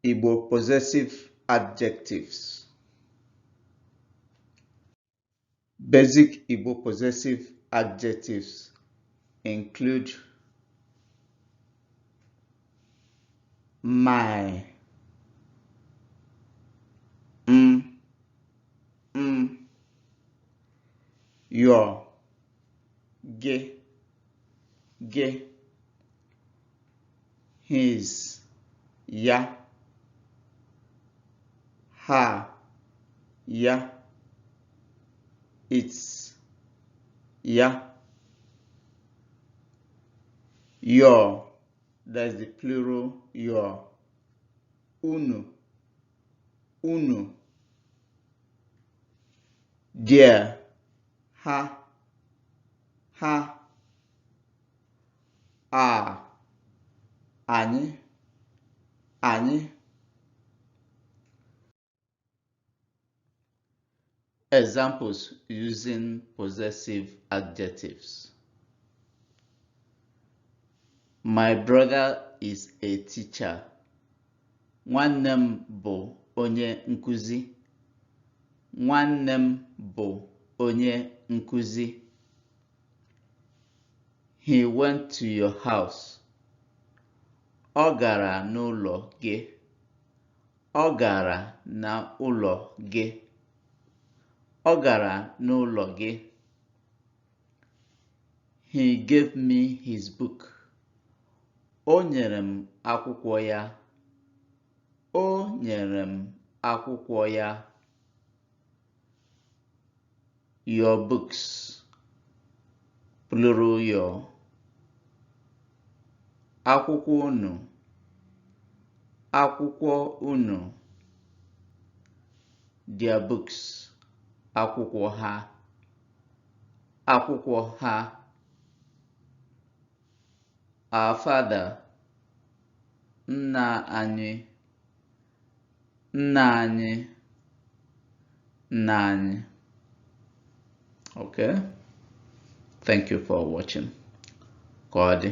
Igbo possessive adjectives. Basic Igbo possessive adjectives include my, your, ge, his, ya, her, ya, its, ya, your, that's the plural your, unu, their, ha, anyị, Examples using possessive adjectives. My brother is a teacher. Nwanne m bụ onye nkuzi. Nwanne m bụ onye nkuzi. He went to your house. Ọ gara n'ụlọ gị. Ọ gara n'ụlọ gị. Ọ gara n'ụlọ gị. He gave me his book. O nyere m akwụkwọ ya. O nyere m akwụkwọ ya. Your books, plural your. Akwụkwọ unu. Akwụkwọ unu. Their books, akwụkwọ ha. Akwụkwọ ha. Our father, nna anyị. Nna anyị. Nna anyị. Okay, thank you for watching. Ka ọ dị.